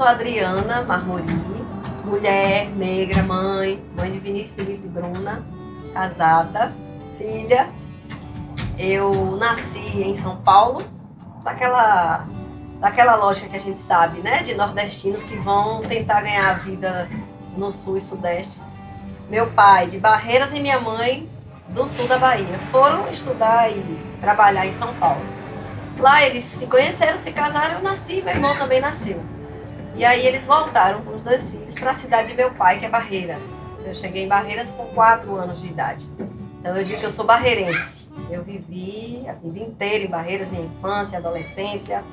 Adriana Marmori, mulher, negra, mãe de Vinícius Felipe e Bruna, casada, filha. Eu nasci em São Paulo, daquela lógica que a gente sabe, né, de nordestinos que vão tentar ganhar a vida no sul e sudeste. Meu pai de Barreiras e minha mãe do sul da Bahia foram estudar e trabalhar em São Paulo. Lá eles se conheceram, se casaram, eu nasci, meu irmão também nasceu. E aí eles voltaram com os 2 filhos para a cidade de meu pai, que é Barreiras. Eu cheguei em Barreiras com 4 anos de idade. Então eu digo que eu sou barreirense. Eu vivi a vida inteira em Barreiras, minha infância, adolescência,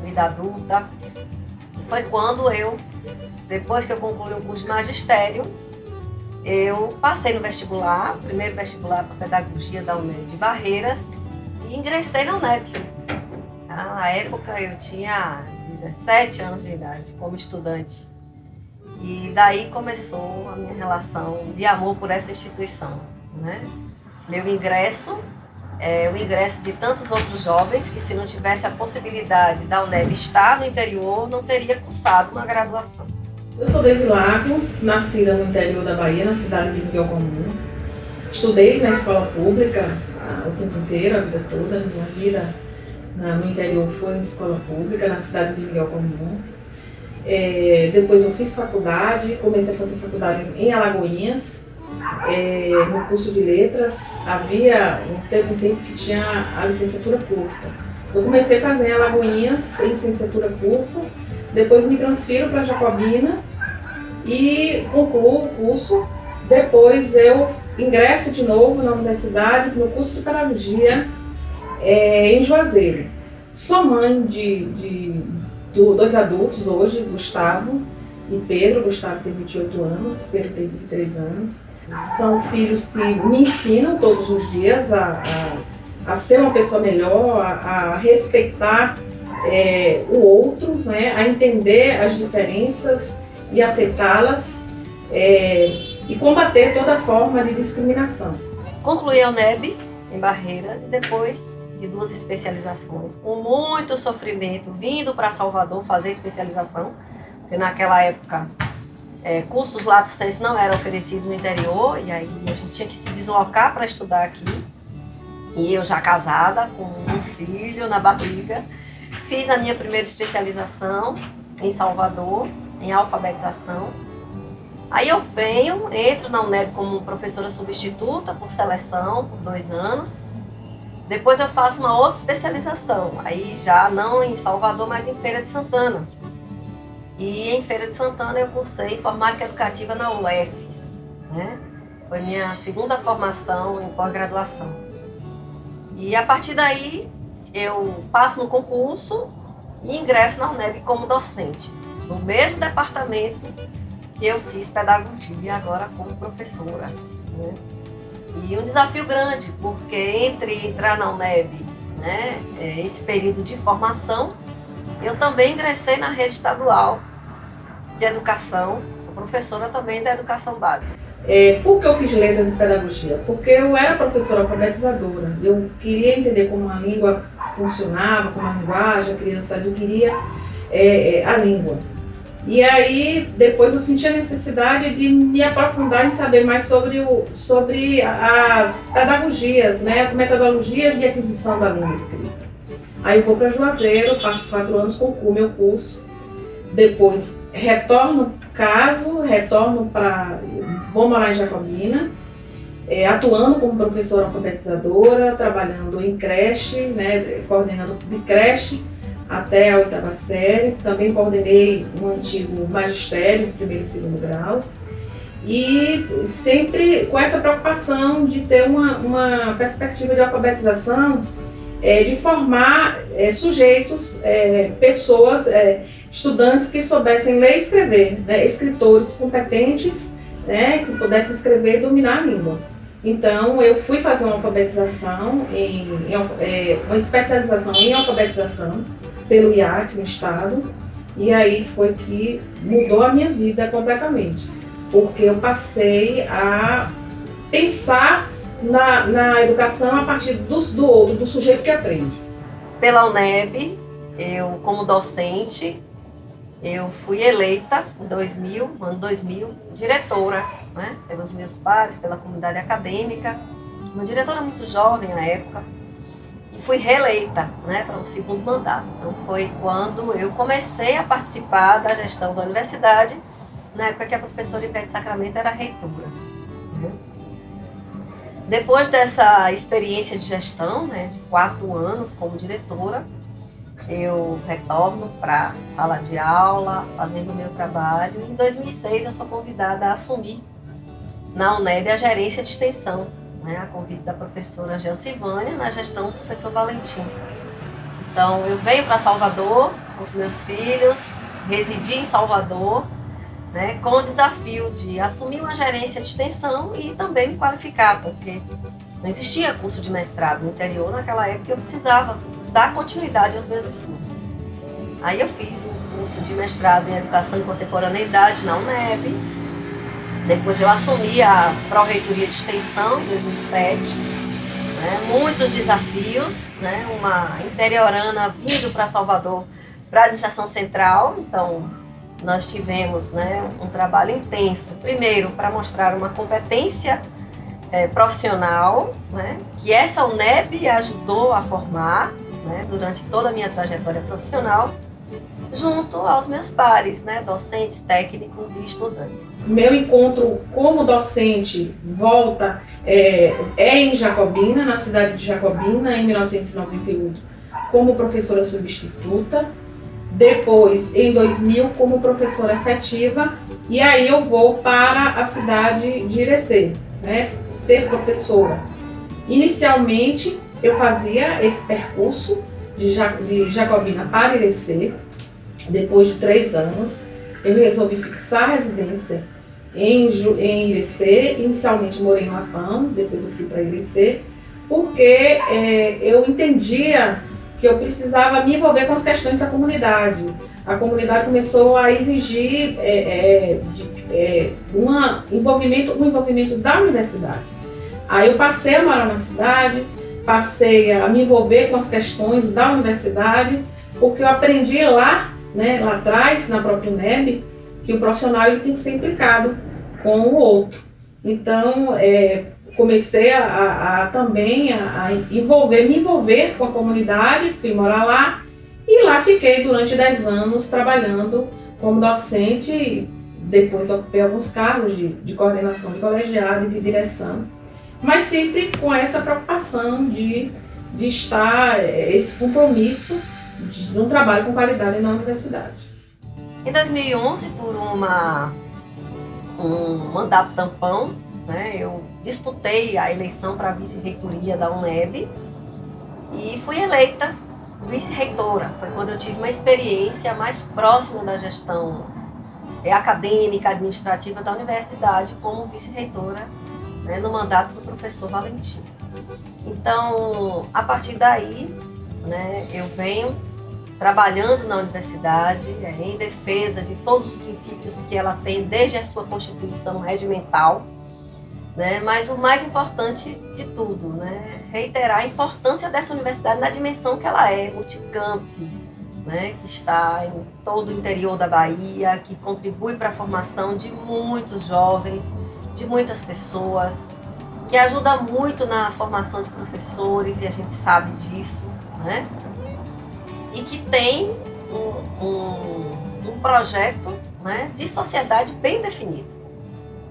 vida adulta. E foi quando depois que eu concluí o curso de magistério, eu passei no vestibular, primeiro vestibular para pedagogia da UNEB de Barreiras, e ingressei na UNEB. Na época eu tinha 17 anos de idade, como estudante. E daí começou a minha relação de amor por essa instituição, né? Meu ingresso é o ingresso de tantos outros jovens que, se não tivesse a possibilidade da UNEB estar no interior, não teria cursado uma graduação. Eu sou Deise Lago, nascida no interior da Bahia, na cidade de Miguel Comum. Estudei na escola pública o tempo inteiro, a vida toda. Minha vida no interior foi em escola pública, na cidade de Miguel Comum. Depois eu fiz faculdade, comecei a fazer faculdade em Alagoinhas. No curso de letras, havia um tempo que tinha a licenciatura curta. Eu comecei a fazer em Alagoinhas, licenciatura curta, depois me transfiro para Jacobina e concluo o curso. Depois eu ingresso de novo na universidade, no curso de pedagogia em Juazeiro. Sou mãe de 2 adultos hoje, Gustavo e Pedro. Gustavo tem 28 anos, Pedro tem 23 anos. São filhos que me ensinam todos os dias a ser uma pessoa melhor, a respeitar o outro, né? A entender as diferenças e aceitá-las e combater toda forma de discriminação. Concluí a UNEB em Barreiras e depois de 2 especializações, com muito sofrimento, vindo para Salvador fazer especialização, porque naquela época cursos lato sensu não eram oferecidos no interior, e aí a gente tinha que se deslocar para estudar aqui. E eu já casada, com um filho na barriga, fiz a minha primeira especialização em Salvador, em alfabetização. Aí eu entro na UNEB como professora substituta por seleção, por 2 anos. Depois eu faço uma outra especialização, aí já não em Salvador, mas em Feira de Santana. E em Feira de Santana eu cursei informática educativa na UFES, né? Foi minha segunda formação em pós-graduação. E a partir daí eu passo no concurso e ingresso na UNEB como docente, no mesmo departamento que eu fiz pedagogia, agora como professora, né? E um desafio grande, porque entre entrar na UNEB, né, esse período de formação, eu também ingressei na rede estadual de educação, sou professora também da educação básica. Por que eu fiz letras e pedagogia? Porque eu era professora alfabetizadora, eu queria entender como a língua funcionava, como a linguagem, a criança adquiria a língua. E aí, depois eu senti a necessidade de me aprofundar em saber mais sobre as pedagogias, né, as metodologias de aquisição da língua escrita. Aí eu vou para Juazeiro, passo 4 anos, concluo meu curso, depois vou morar em Jacobina, atuando como professora alfabetizadora, trabalhando em creche, né, coordenando de creche até a 8ª série. Também coordenei um antigo magistério, 1º e 2º graus, e sempre com essa preocupação de ter uma perspectiva de alfabetização, de formar sujeitos, pessoas, estudantes que soubessem ler e escrever, né, escritores competentes, né, que pudessem escrever e dominar a língua. Então, eu fui fazer uma alfabetização, uma especialização em alfabetização pelo IAC no estado, e aí foi que mudou a minha vida completamente, porque eu passei a pensar na educação a partir do outro, do sujeito que aprende. Pela UNEB, eu como docente, eu fui eleita em 2000, ano 2000, diretora, né, pelos meus pares, pela comunidade acadêmica, uma diretora muito jovem na época, e fui reeleita, né, para um segundo mandato. Então foi quando eu comecei a participar da gestão da universidade, na época que a professora Ivete Sacramento era reitora. Né. Depois dessa experiência de gestão, né, de 4 anos como diretora, eu retorno para a sala de aula, fazendo o meu trabalho. Em 2006, eu sou convidada a assumir na UNEB a gerência de extensão, né, a convite da professora Gelcivânia, na gestão do professor Valentim. Então, eu venho para Salvador com os meus filhos, residi em Salvador, né, com o desafio de assumir uma gerência de extensão e também me qualificar, porque não existia curso de mestrado no interior naquela época, eu precisava dar continuidade aos meus estudos. Aí eu fiz um curso de mestrado em Educação e Contemporaneidade na UNEB, depois eu assumi a Pró-Reitoria de Extensão em 2007, né, muitos desafios, né, uma interiorana vindo para Salvador para a administração central, então nós tivemos, né, um trabalho intenso, primeiro para mostrar uma competência profissional, né, que essa UNEB ajudou a formar, né, durante toda a minha trajetória profissional, junto aos meus pares, né, docentes, técnicos e estudantes. Meu encontro como docente volta em Jacobina, na cidade de Jacobina, em 1998, como professora substituta. Depois, em 2000, como professora efetiva. E aí eu vou para a cidade de Irecê, né, ser professora. Inicialmente, eu fazia esse percurso de Jacobina para Irecê. Depois de 3 anos, eu resolvi fixar a residência em Irecê. Inicialmente morei em Lapão, depois eu fui para Irecê, porque eu entendia que eu precisava me envolver com as questões da comunidade. A comunidade começou a exigir um envolvimento da universidade. Aí eu passei a morar na cidade, passei a me envolver com as questões da universidade, porque eu aprendi lá, né, lá atrás, na própria UNEB, que o profissional ele tem que ser implicado com o outro. Então, comecei também a me envolver com a comunidade, fui morar lá, e lá fiquei durante 10 anos trabalhando como docente, depois ocupei alguns cargos de coordenação de colegiado e de direção, mas sempre com essa preocupação de estar, esse compromisso de um trabalho com qualidade na universidade. Em 2011, por um mandato tampão, né, eu disputei a eleição para a vice-reitoria da UNEB e fui eleita vice-reitora. Foi quando eu tive uma experiência mais próxima da gestão acadêmica, administrativa da universidade como vice-reitora, né, no mandato do professor Valentim. Então, a partir daí, né, eu venho trabalhando na universidade em defesa de todos os princípios que ela tem desde a sua constituição regimental, né, mas o mais importante de tudo, né, reiterar a importância dessa universidade na dimensão que ela é, multicamp, né, que está em todo o interior da Bahia, que contribui para a formação de muitos jovens, de muitas pessoas, que ajuda muito na formação de professores, e a gente sabe disso, né? E que tem um projeto, né, de sociedade bem definido.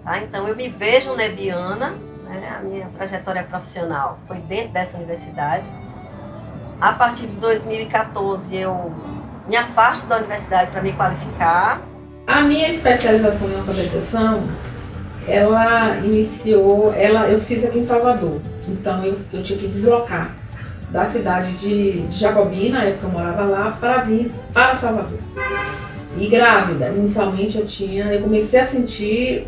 Tá? Então, eu me vejo nebiana, né? A minha trajetória profissional foi dentro dessa universidade. A partir de 2014, eu me afasto da universidade para me qualificar. A minha especialização em alfabetização, eu fiz aqui em Salvador. Então, eu tinha que deslocar da cidade de Jacobina, na época eu morava lá, para vir para Salvador. E grávida, inicialmente eu comecei a sentir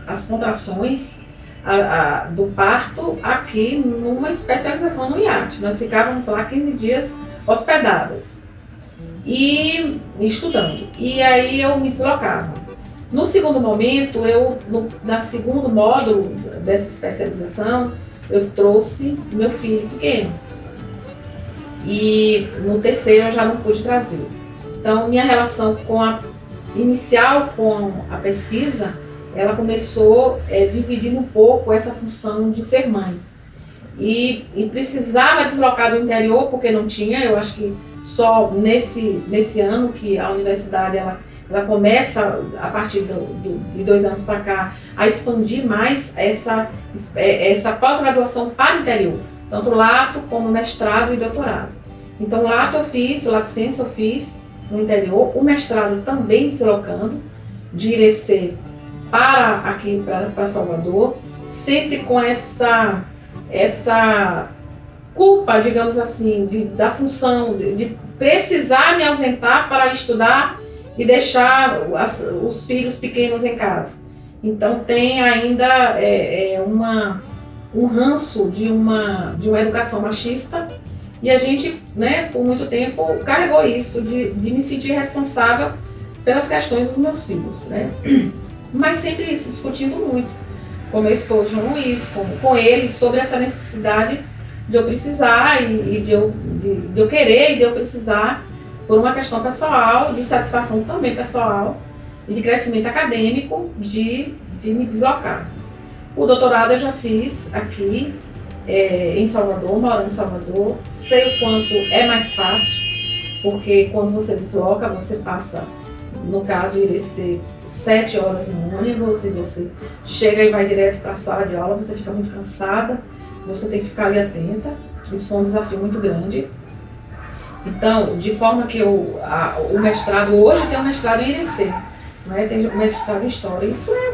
as contrações do parto aqui numa especialização no IAT. Nós ficávamos lá 15 dias hospedadas e estudando. E aí eu me deslocava. No segundo momento, no segundo módulo dessa especialização, eu trouxe meu filho pequeno. E no terceiro eu já não pude trazer. Então, minha relação com a inicial com a pesquisa, ela começou dividindo um pouco essa função de ser mãe. E precisava deslocar do interior, porque não tinha. Eu acho que só nesse ano que a universidade ela começa, a partir de 2 anos para cá, a expandir mais essa pós-graduação para o interior, tanto lato como mestrado e doutorado. Então, lato eu fiz, o lato ciência eu fiz no interior, o mestrado também deslocando de Irecê aqui para Salvador, sempre com essa culpa, digamos assim, da função de precisar me ausentar para estudar e deixar os filhos pequenos em casa. Então tem ainda um ranço de uma educação machista, e a gente, né, por muito tempo carregou isso de me sentir responsável pelas questões dos meus filhos, né? Mas sempre isso, discutindo muito com meu esposo João Luiz, com ele, sobre essa necessidade de eu precisar e de eu querer e de eu precisar, por uma questão pessoal, de satisfação também pessoal e de crescimento acadêmico, de me deslocar. O doutorado eu já fiz aqui em Salvador, morando em Salvador. Sei o quanto é mais fácil, porque quando você desloca, você passa, no caso de Irecê, 7 horas no ônibus, e você chega e vai direto para a sala de aula, você fica muito cansada, você tem que ficar ali atenta. Isso foi um desafio muito grande. Então, de forma que o mestrado, hoje tem um mestrado em Irecê, né? Tem um mestrado em História. Isso é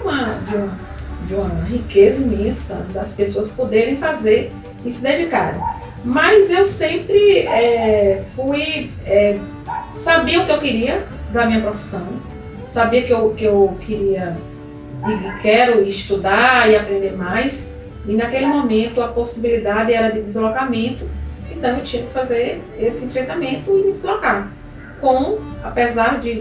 de uma riqueza imensa das pessoas poderem fazer e se dedicarem. Mas eu sempre sabia o que eu queria da minha profissão, sabia que eu queria e quero estudar e aprender mais, e naquele momento a possibilidade era de deslocamento, então eu tinha que fazer esse enfrentamento e me deslocar, apesar de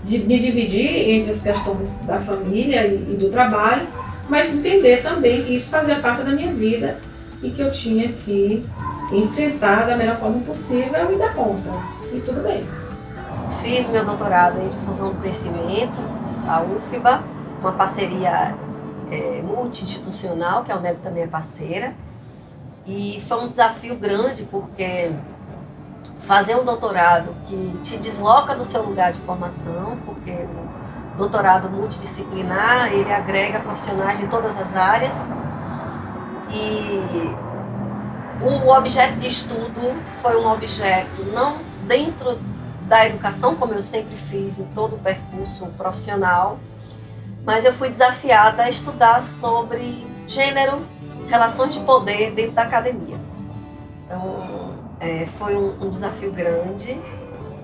me dividir entre as questões da família e do trabalho, mas entender também que isso fazia parte da minha vida e que eu tinha que enfrentar da melhor forma possível e dar conta, e tudo bem. Fiz meu doutorado em difusão do conhecimento, a UFBA, uma parceria multi-institucional, que a UNEB também é parceira, e foi um desafio grande, porque fazer um doutorado que te desloca do seu lugar de formação, porque o doutorado multidisciplinar, ele agrega profissionais de todas as áreas, e o objeto de estudo foi um objeto não dentro da educação, como eu sempre fiz em todo o percurso profissional, mas eu fui desafiada a estudar sobre gênero, relações de poder dentro da academia. Então, foi um desafio grande.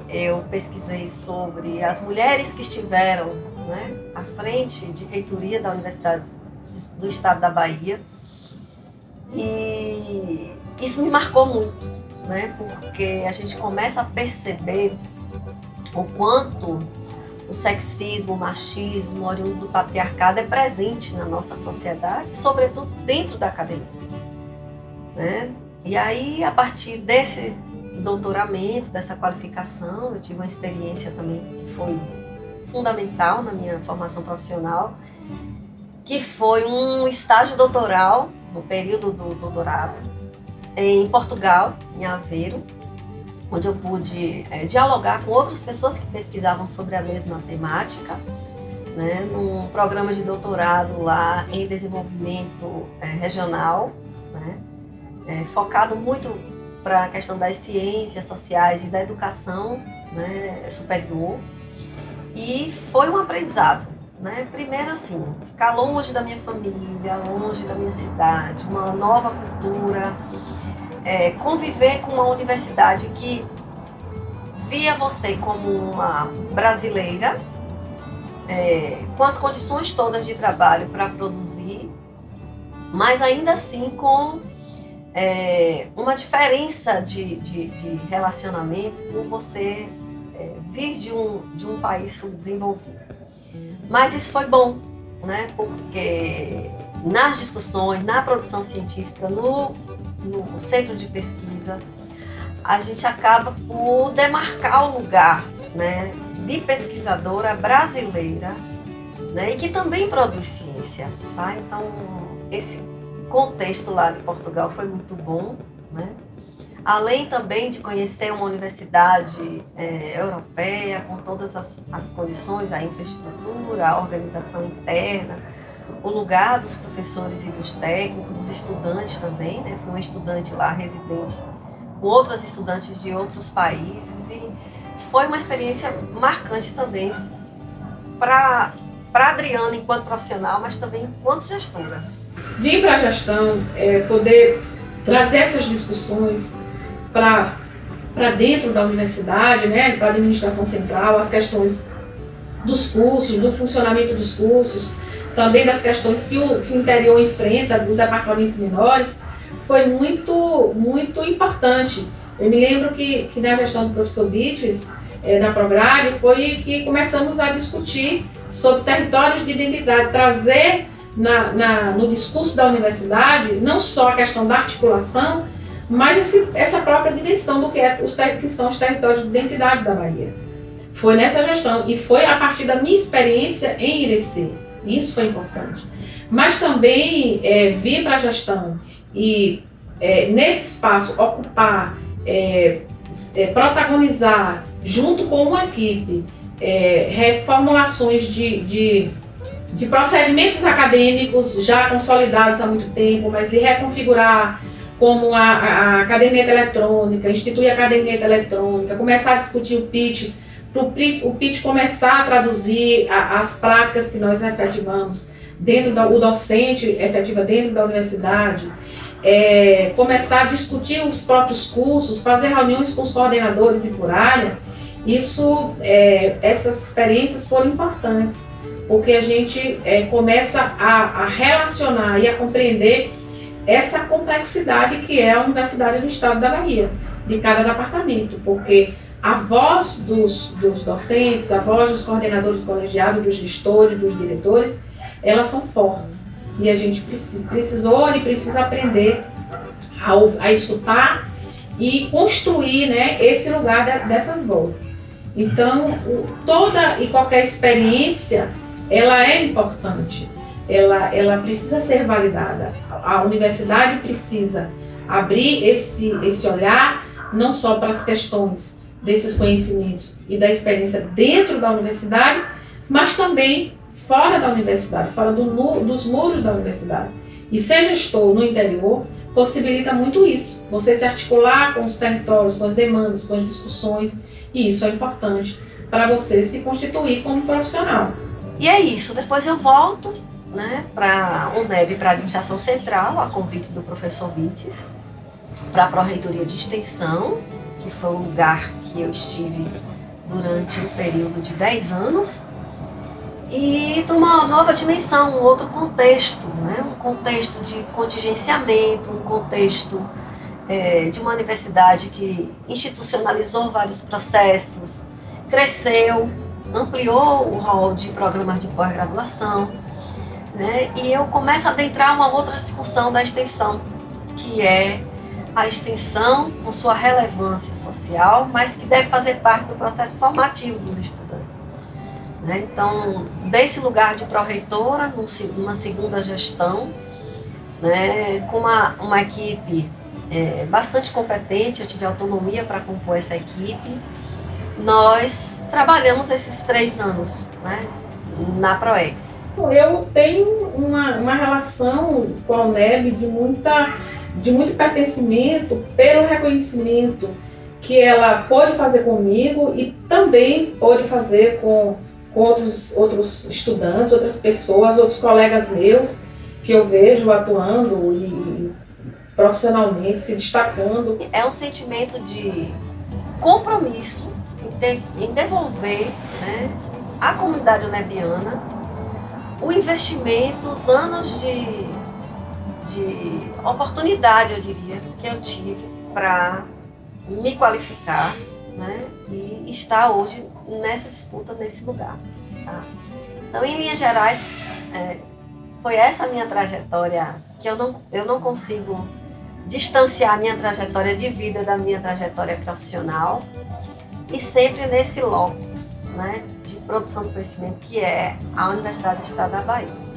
Eu pesquisei sobre as mulheres que estiveram, né, à frente de reitoria da Universidade do Estado da Bahia, e isso me marcou muito, né, porque a gente começa a perceber o quanto o sexismo, o machismo, oriundo do patriarcado é presente na nossa sociedade, sobretudo dentro da academia, né? E aí, a partir desse doutoramento, dessa qualificação, eu tive uma experiência também que foi fundamental na minha formação profissional, que foi um estágio doutoral, no período do doutorado, em Portugal, em Aveiro, onde eu pude dialogar com outras pessoas que pesquisavam sobre a mesma temática, né, num programa de doutorado lá em desenvolvimento regional, né, focado muito para a questão das ciências sociais e da educação, né, superior. E foi um aprendizado, né? Primeiro, assim, ficar longe da minha família, longe da minha cidade, uma nova cultura, conviver com uma universidade que via você como uma brasileira, com as condições todas de trabalho para produzir, mas ainda assim com uma diferença de relacionamento por você vir de um país subdesenvolvido. Mas isso foi bom, né? Porque nas discussões, na produção científica, no centro de pesquisa, a gente acaba por demarcar o lugar, né, de pesquisadora brasileira, né, e que também produz ciência, tá? Então, esse contexto lá de Portugal foi muito bom, né? Além também de conhecer uma universidade europeia, com todas as condições, a infraestrutura, a organização interna, o lugar dos professores e dos técnicos, dos estudantes também, né? Fui uma estudante lá, residente, com outras estudantes de outros países, e foi uma experiência marcante também para Adriana enquanto profissional, mas também enquanto gestora. Vim para a gestão, poder trazer essas discussões para dentro da universidade, né, para a administração central, as questões dos cursos, do funcionamento dos cursos, também das questões que o interior enfrenta, dos departamentos menores, foi muito, muito importante. Eu me lembro que na gestão do professor Beatriz, da Prograde, foi que começamos a discutir sobre territórios de identidade, trazer no discurso da universidade não só a questão da articulação, mas essa própria dimensão do que são os territórios de identidade da Bahia. Foi nessa gestão e foi a partir da minha experiência em Irecê. Isso foi importante. Mas também vir para a gestão e nesse espaço ocupar, protagonizar junto com uma equipe reformulações de procedimentos acadêmicos já consolidados há muito tempo, mas de reconfigurar, como a caderneta eletrônica, instituir a caderneta eletrônica, começar a discutir o pitch, para o pitch começar a traduzir as práticas que nós efetivamos o docente efetiva dentro da universidade, começar a discutir os próprios cursos, fazer reuniões com os coordenadores de por área. Essas experiências foram importantes, porque a gente começa a relacionar e a compreender essa complexidade que é a Universidade do Estado da Bahia, de cada departamento, porque a voz dos docentes, a voz dos coordenadores colegiados, dos gestores, dos diretores, elas são fortes. E a gente precisou e precisa aprender a escutar e construir, né, esse lugar dessas vozes. Então, toda e qualquer experiência, ela é importante. Ela precisa ser validada. A universidade precisa abrir esse olhar não só para as questões desses conhecimentos e da experiência dentro da universidade, mas também fora da universidade, fora dos muros da universidade. E ser gestor no interior possibilita muito isso. Você se articular com os territórios, com as demandas, com as discussões, e isso é importante para você se constituir como profissional. E é isso. Depois eu volto, né, para a UNEB, para a Administração Central, a convite do professor Vites, para a Pró-Reitoria de Extensão, que foi o lugar que eu estive durante um período de 10 anos, e numa nova dimensão, um outro contexto, né, um contexto de contingenciamento, um contexto de uma universidade que institucionalizou vários processos, cresceu, ampliou o rol de programas de pós-graduação, né? E eu começo a adentrar uma outra discussão da extensão, que é a extensão com sua relevância social, mas que deve fazer parte do processo formativo dos estudantes, né? Então, desse lugar de pró-reitora, numa segunda gestão, né, com uma equipe bastante competente, eu tive autonomia para compor essa equipe, nós trabalhamos esses 3 anos, né, na PROEX. Eu tenho uma relação com a UNEB de muito pertencimento pelo reconhecimento que ela pôde fazer comigo e também pôde fazer com outros estudantes, outras pessoas, outros colegas meus que eu vejo atuando e profissionalmente se destacando. É um sentimento de compromisso em devolver, né, à comunidade unebiana o investimento, os anos de oportunidade, eu diria, que eu tive para me qualificar, né, e estar hoje nessa disputa, nesse lugar. Tá? Então, em linhas gerais, foi essa a minha trajetória, que eu não consigo distanciar a minha trajetória de vida da minha trajetória profissional, e sempre nesse locus né, de produção de conhecimento, que é a Universidade do Estado da Bahia.